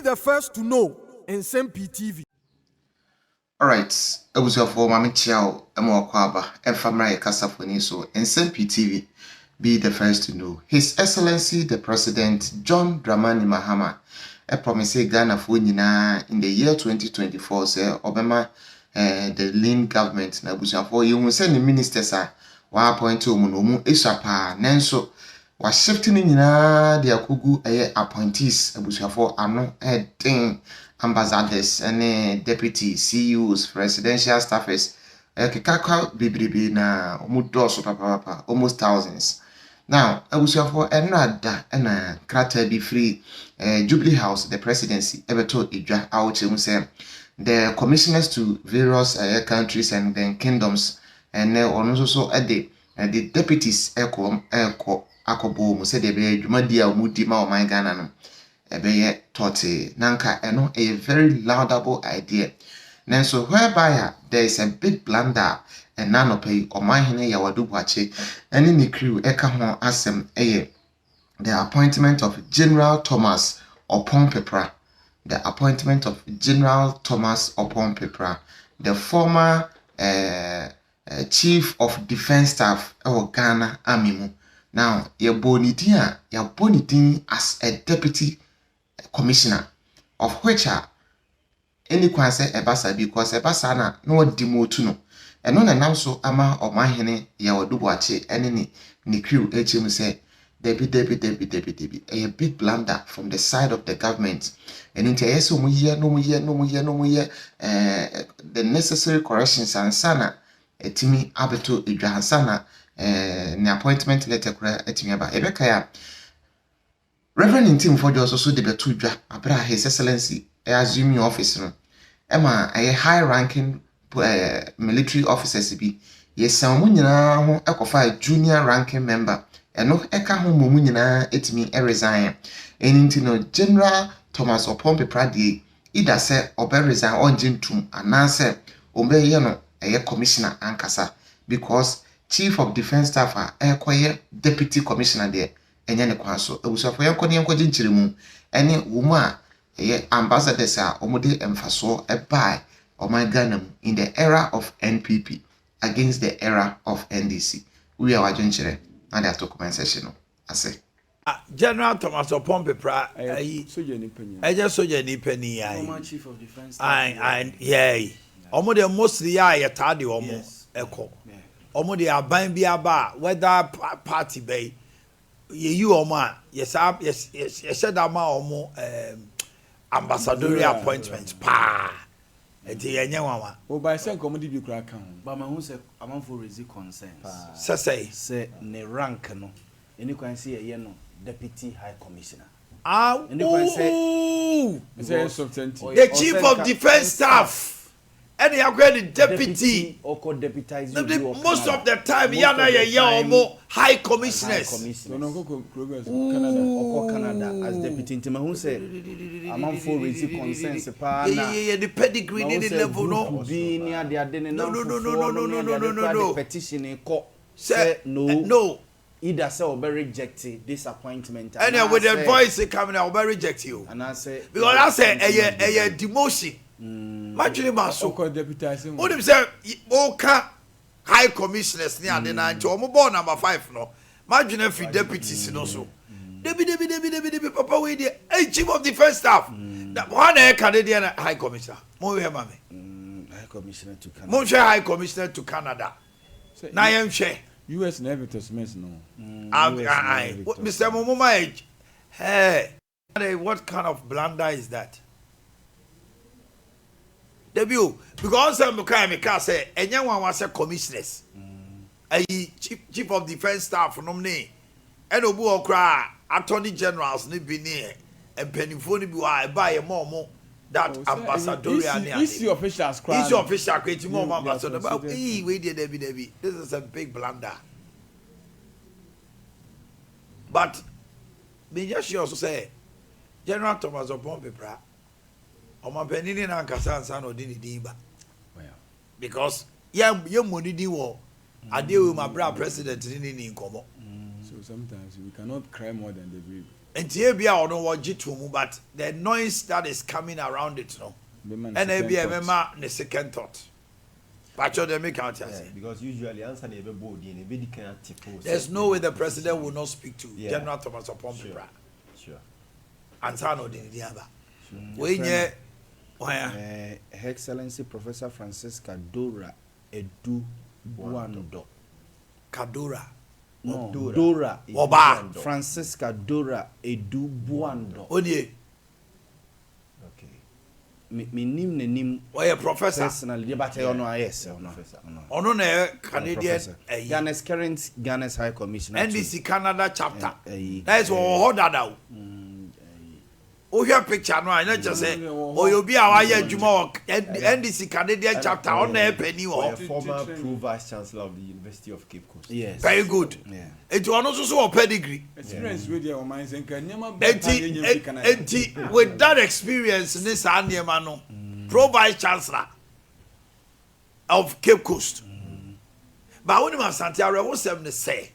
the first to know. Nsem-Pii TV. Alright, for Mami Chiao, Emo Kwaba, Efamra Kasafoni, so Nsem-Pii TV, be the first to know. His Excellency the President John Dramani Mahama, promise Ghana for Nina in the year 2024, say Obama the lean government na busuafo you will send the ministers wa appoint to mu isapa nanso wa shifting nyina de akugu appointees busuafo ano heading ambassadors and deputy CEOs presidential staffers kekaka bibribi na omudoso papa almost thousands. Now busuafo enada na krata be free Jubilee House the presidency ebeto idwa awche say the commissioners to various countries and then kingdoms and also the deputies akobo mu said be dwumadi a mudi ma o man Ghana no ebe tote nanka eno a very laudable idea nanso whereby there is a big blunder and none of pay Omanhene Yawadu Bwache any ni crew eka ho asem the appointment of General Thomas Oppong-Pepra. The appointment of General Thomas Oppong-Pepra, the former Chief of Defense Staff of Ghana Army. Now, your bonitin as a Deputy Commissioner, of which any kwanse ebasa because ebasa na no demote no. And no now so ama Omanhene Yawadu Bwache any ni crew HM say Debbie, a big blunder from the side of the government. And in the necessary corrections and sana, Timi Abeto Idrahansana, the appointment letter etimiaba. Ebekaya Reverend Intim for the also the Betuja, Abra His Excellency, assuming office. Emma, a high ranking military officers be. Yes, someone now a junior ranking member. And no eka ho momu nyina etimi resign enti no General Thomas Oppong-Pepra die ida se obe resign onjintum anase omeye no commissioner ankasa because Chief of Defense Staff ekoye deputy commissioner there enye ne kwaso ebusafo yenkoni yenkoginchire mu ene womu a ambassadors omude emfaso ebai oman Ghana in the era of NPP against the era of NDC we are wajonchire. And that's the comment section. I say. General Thomas Oppong-Pepra, I just saw your penny. Former Chief of Defense. Yeah. Almost mostly I tardy almost echo. Almost they are buying be about whether party bay. You or ma, yes, said that ma almost ambassadorial appointments. Pa. Oh, by some comedy you crack on. But my own say, I'm for raising concerns. Say, ne rank no. And you can see a yeno deputy high commissioner. And you can say, the chief of defense staff. And you are going deputy or could deputize most of the time. Yana more high commissioners. Canada as deputy. Who said, I'm for raising concerns. The pedigree level no. Be near the no. Petition in court. Say no. Either say or be rejected disappointment. And with the voice coming, I'll be reject you. And I say because I say a demotion. Imagine maso. Deputizing. What if say Oka high commissioners near the 9 to Omo number 5 no. Imagine if you deputies no so. Debbie, Papa, we the Chief of Defense Staff. That one Canadian High Commissioner. Mo we mame. High Commissioner to Canada. Mo High Commissioner to Canada. Na yem share. US never to Smith no. Mr. Momoma. Hey, what kind of blunder is that? Debut because I'm kind say anyone was a commissioners. Chief of Defense Staff nominee. And obu okra attorney generals ni bi ni and penifo ni bi wa buy a more that ambassadorial ni is the officials cry. Is your official creating more ambassador but we did Debbie. This is a big blunder. But me just also say General Thomas Oppong-Pepra Oma penini na nkasa ansa na odini dimba. Because ye money di wo ade we my bra president ni nkomo. So sometimes we cannot cry more than the baby. ntie bia ono wo to mu but the noise that is coming around it no and e bia mema the second thought pacho dem make out because usually answer na be bold in be di kan active. There's no way the president will not speak to General Thomas Opompi. Sure. Answer no di aba. We nye Her Excellency Professor Francis Kadora Edu Buando. Kadora. No, Dora. Oba. Francis Kadora Edu Buando. Onye. Okay. Me nim Oye professor. Personally, but I know yes, Ono na Canadian Ghana's High Commissioner. NDC Canada chapter. That is what hold that. Oh, your picture no, I not just say. Oh, you be our Juma NDC Canadian chapter on the penny or former pro vice chancellor of the University of Cape Coast. Yes, very good. Yeah, it was also a pedigree. Experience with your minds and with that experience, this Andiamano, pro vice chancellor of Cape Coast. But when you have Santiago, what's them to say?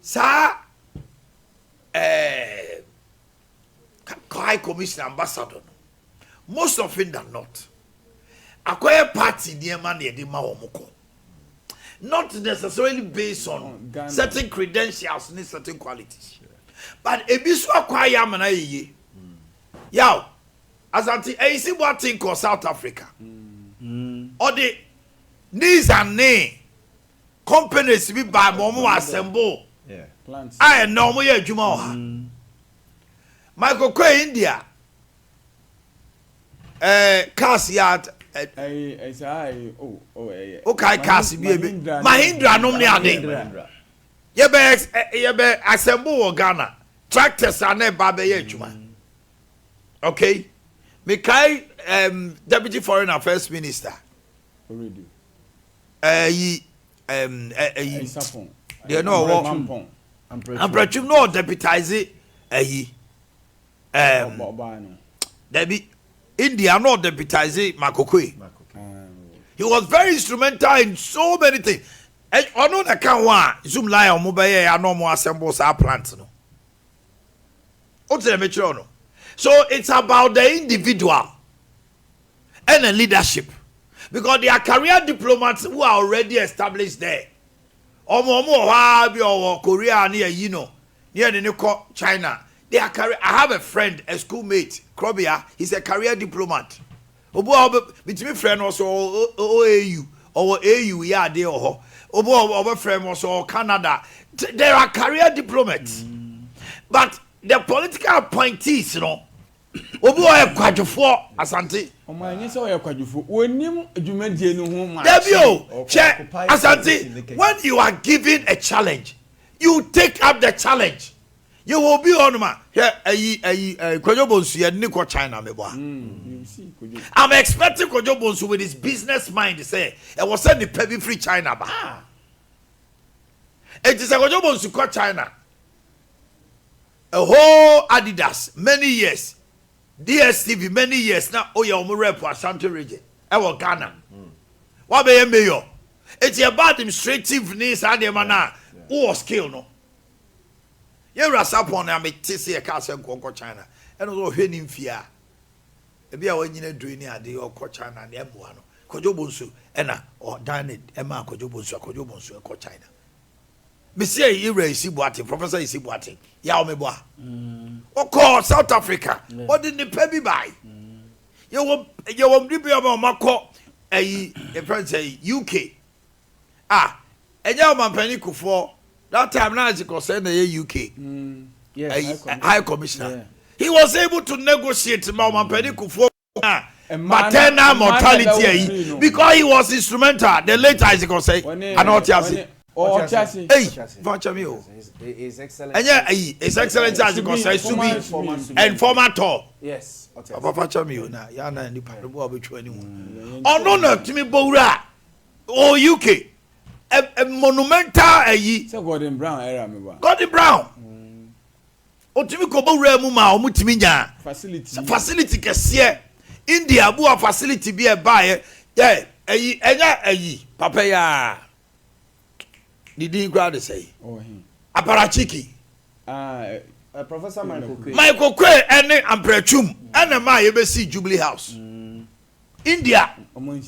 Sir, High Commissioner Ambassador, most often than not, acquire party near money at the Maomoko. Not necessarily based on certain credentials and certain qualities. But a bisu acquire mana ye. Yow, as I see what thing called South Africa. Or the knees and knee companies be by Momo assemble. Yeah. I know more Juma. Michael Kwe India cars yard okay cars baby Mahindra no ade yebe assemble Ghana tractors are na ba be adwuma okay me kai deputy foreign affairs minister already they know I'm no deputize Debbie India not deputize Makokwe. He was very instrumental in so many things. And on account one Zoom line on mobile and no more assembles our plants. No. So it's about the individual and the leadership. Because they are career diplomats who are already established there. Korea near near the new China. They are career. I have a friend, a schoolmate, Krobia. He's a career diplomat. Between friend also OAU or AU, yeah, they are. Obo friend also Canada. There are career diplomats, but the political appointees, you know. Obo a quadrufo Asante. Omanhene say o quadrufo. Onim adwumadie no ho ma. Debio, che Asante. When you are given a challenge, you take up the challenge. You will be on ma. Here, Kojo Bonsu, you need to China, me boy. I'm expecting Kojo Bonsu with his business mind to say, I was send the pebby free China, ba. It is a Kojo Bonsu called China. A whole Adidas, many years. DSTV, many years now. Oh, you're more rep for Ashanti region. I was Ghana. What be a mayor? It's about administrative needs and the man who was killed, no. You ras up on a TC a castle and China. And also hidden fear. A beer when you do any idea or China and M1. Kojobunsu, Enna, or Danid, Emma Kojobunsu, Kojobunsu, or China. Monsieur Ire Isibuati, Professor Isibuati, Yaomeboa. Or call South Africa. What did the pebby buy? You won't be able to call a friend say UK. Ah, a young man penny for. That time now is concerned the UK. Yes, High Commissioner. Yeah. He was able to negotiate Mama Peniku for maternal mortality because he was instrumental. The later is concerned. Hey, His Excellency. His Excellency as concerned Subi and former tour. Yes. Papa Chamio na yana ni parabo abechu ani mu. Ono na timi bowura o UK. A monumental so Gordon Brown era me ba. Gordon Brown. Otimi ko bowura mu ma o mutimi nya. Facility kese. India bu a facility bi e ba ye. Enya papa ya. Didi grad say. Oh him. Aparachiki. Professor Michael Kwe and Amprechum and a ma yebesi Jubilee House. India. Almost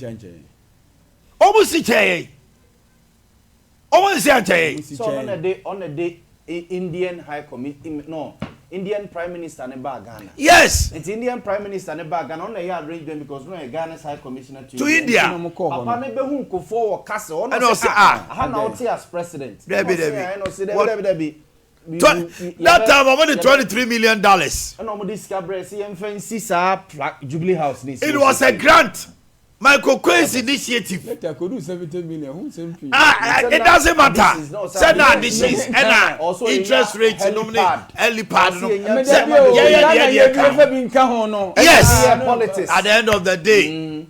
say. So on a day Indian High Committee no Indian Prime Minister ne Ghana. Yes. It's Indian Prime Minister ne Ghana on the arrangement because no Ghana's High Commissioner to India. Papa ne be hu ko for castle on say as president. That time I wanted $23 million. And no discover see fancy Jubilee House. It was a grant. Michael Quay's initiative. Let I could do 70 million. Who Nsem-Pii? It doesn't matter. Send out this is interest rates early pad. Yes. At the end of the day,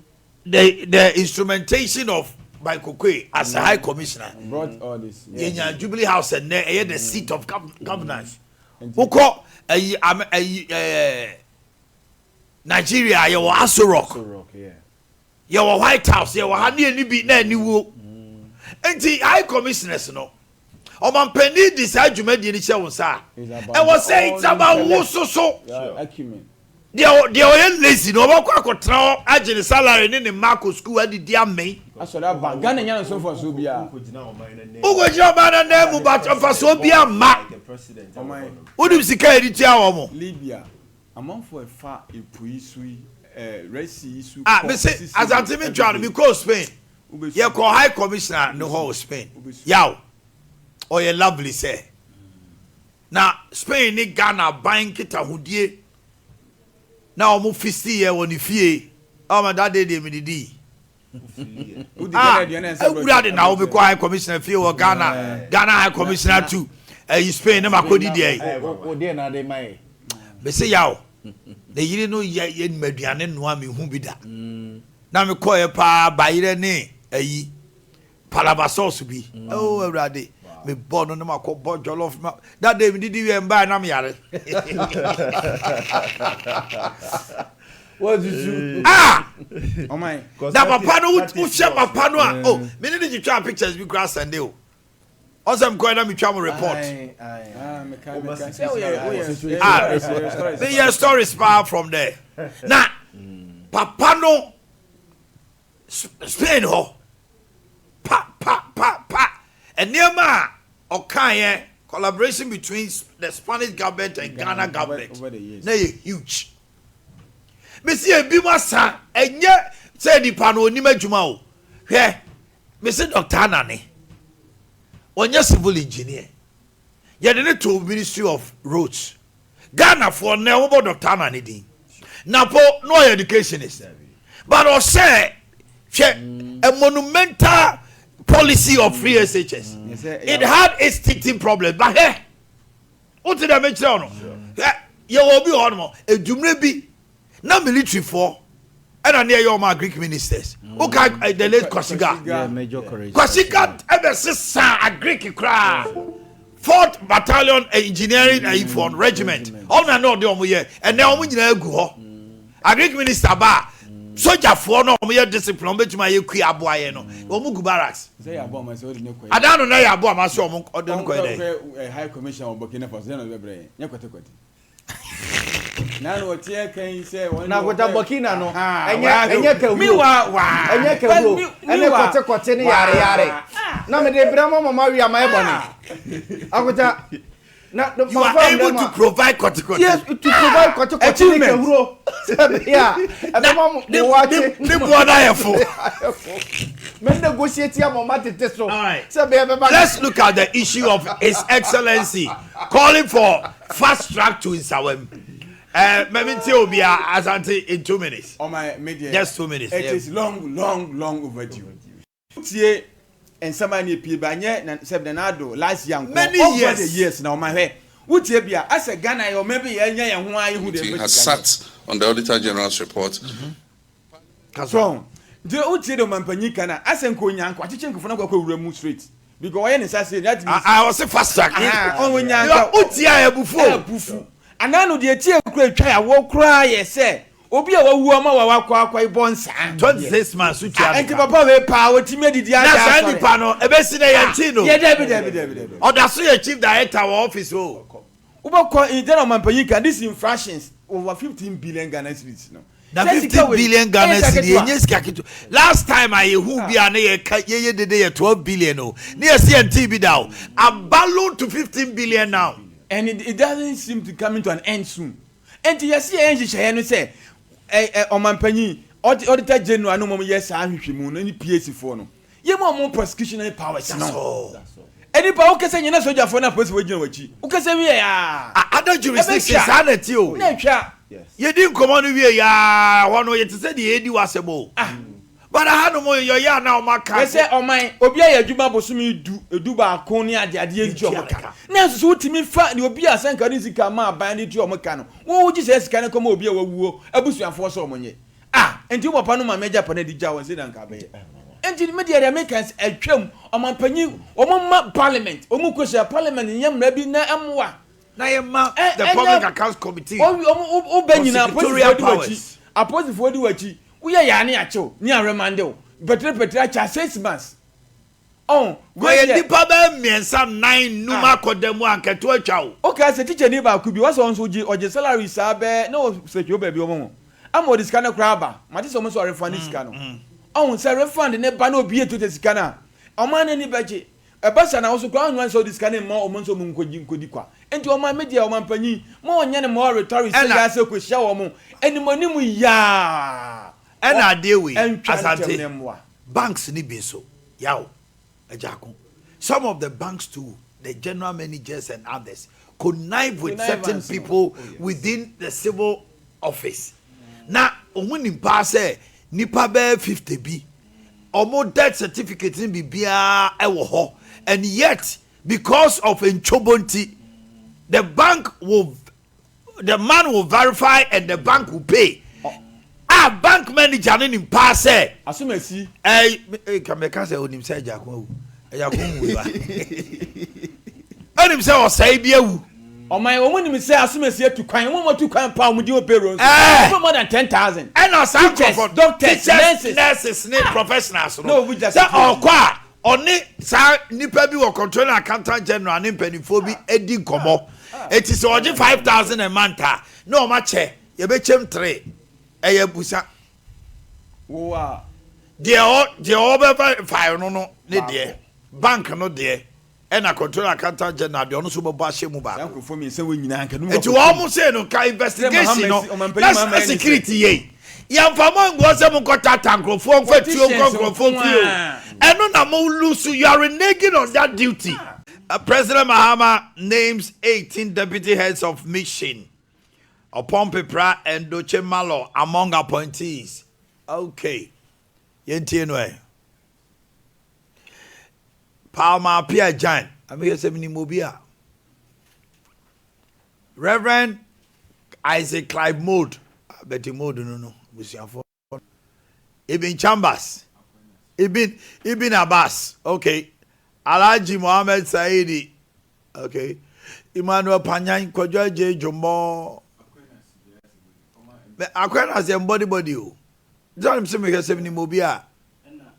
the instrumentation of Michael Quay as a high commissioner brought all this. In Jubilee House and the seat of governance. Who call Nigeria? You were Aso Rock. Your White House, your honey be any woo. And the high commissioners no. Omanhene decide to make the initial sir. I was saying it's about who so. Acumen. They are lazy. No one could throw agent salary in the Marco school at the dear May. I saw that bank. Ghana and so for Subia. Who was your man and name but of a Sobia Mac? What do you see? Libya. Among for a far a puisui. Me say as I'm telling you, because Spain, you call high commissioner no whole Spain. Yow, or you lovely say. Now Spain ni Ghana buying kita hudie. Now I'm 50 years on the fee. Oh my dad did me the I now be high commissioner fee or Ghana high commissioner too. Spain never could there. Me say yow. The you know yen mediane no me hu bi da na me koye pa ba yire ne ayi palaba sauce bi oh everybody me born no ma ko bo jollof that day me didi we mba na me yare what did you oh my that papa no who share papa no oh me need to try pictures bi grass and dey also, I'm going to make a report. The story is far from there. Now, Papa no Spain ho. Pa. And near ma okay collaboration between the Spanish government and Ghana government. They huge. Monsieur Bimasa and yet said the pano ni majuma. Here, Mr. Dr. Nani. On your civil engineer, you didn't to Ministry of Roads. Ghana for now about Dr. Nani. Napo no educationist, but I say a monumental policy of free SHS. It had its teething problem, but hey, what did I mention? You will be on a Jumrebi, not military for. And I near your Greek ministers. Okay, the late Kwasiga. Kwasiga ever since a Greek cry. 4th Battalion Engineering and Regiment. All I know the omuye and now we go. A Greek minister ba. Soldier for no omuye discipline bet my equi aboye no. Omugu barracks. Say about myself. I don't know ya abo amaso omu odon ko dey. High Commission of Burkina Faso no be bre. Nyakwete. Now what you can say na kwata Burkina no enye ka mi wa enye ka ro ene kwate ne yare na me de bramo mama wi ama ebone akwata na you are able to provide kwate yes to provide kwate ne ka ro yeah e mama mo wache ni boda yefo me negotiate am mama tete so let's look at the issue of His Excellency calling for fast track to Nsawam. Maybe Obia Asante in 2 minutes. On my media, just 2 minutes. It is long overdue. Tie and somebody Pibanye and Sebdenado last young many years now. My hair. Would you be as a Ghana or maybe why who has sat on the Auditor General's report. So, the Uti man Panicana, as and Kunyan, Quatichin Remu Street. Because I say that I was a fast track. Only Utia Bufu. And now the tear great try walk cry, say, Obia woman wa bonsa. 26 months, which I think papa power to me the other panel, a best in a Yantino. Yeah, or that's your chief director of office. Ubako in general Mampanyika, this infractions over 15 billion Ghana cedis. No. Na 15 billion Ghana cedis. Last time I who be an ye did 12 billion. Oh, near CNT be down. A balloon to 15 billion now. And it doesn't seem to come into an end soon. And you see, and say, Omanhene, Auditor General, no more yes, I'm any PAC for no. You more prosecution powers. That's all. Any power can say, you know, soldier for a person with you. Who can say, we are other jurisdictions, sanity. Yes. You didn't come on here, ya. One way to say the AD was a bow. But I had no more your ya now, my car. I say, oh, my Obia, you Babosumi do ba Konya, the idea job. Now, so to me, fat, you be a Sankarizzi Kama, bandit your mechano. What would you say, can I come over here? A bush and force on ye. And you were Panama Major Panedi Jawas in Ankabe. And the media Americans a chum on my penny, or my parliament, or Mukosha parliament in Yam Rebina Amwa. The Public Accounts Committee. Oh, Benina, powers. Opposite for the Wachi. We are Yani Acho, near Remando, but Petracha 6 months. Oh, where the Paba me and some 9 Numa Kodemu and to a chow. Okay, as a teacher neighbor could be also on Suji or the salary sabe, no, such your baby. I'm what this kind of crabber. Matis almost sorry for this canon. Oh, sir, refund in a bano beer to the scanner. Omanhene budget. A person also ground one so this kind more or monso munkodikwa. And to my media Omanhene, more and more rhetoric, and I so could shower more. And the money we ya. And I deal with as I tell them, banks need be so. Yow, a jackal. Some of the banks too, the general managers and others, connive with certain people within the civil office. Now, when in pass, nipa be 50 b, or more death certificates in Bibia ewo, and yet because of enchobonti, the man will verify and the bank will pay. Bank manager in pass asumesi kameka say onim say jakon we ba onim say o say bia wu o my onim say asumesi atu kwan mo tu kwan pa mo di opero more than 10,000 and no some for doctors nurses professionals no we just say okwa oni sa nipa bi wo control accountant general ni mpanifo bi edi nkomo it is oje 5,000 a month no ma che ye be chem 3 eye busa wow de o be fire no ne de bank no de e na control accountant general de ono so bo ba hye mu ba yankofo mi se wonyina anka no eti wo mo say no ka investigation no that's security ye yamfamo ngo se mo kota tankrofo nfa tuo nkrofo tuo eno na mo lose you are reneging on that duty. President Mahama names 18 deputy heads of mission upon Pepra and Doche Malo among appointees. Okay. Yentienwe. Palma Pia Jan. I'm here saying Mobia. Reverend Isaac Clive Mode. Betty Mode, no. Ibn Chambers. Ibn Abbas. Okay. Alaji Mohammed Saidi. Okay. Emmanuel Panyan Kojo J. Jumbo. Akwena body o. John say me say ni mobia.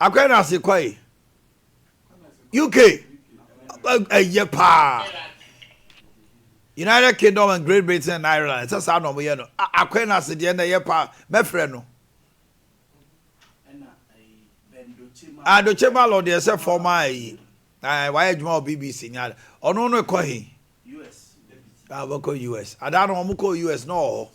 Akwena say kwai. UK. Yepa. United Kingdom and Great Britain and Ireland. That's how no we no. Akwena say de na yepa me frɛ no. Doche Malo de say former why adwuma BBC nya. Ono no kɔ he. US. Aboko US. Adano omuko US no.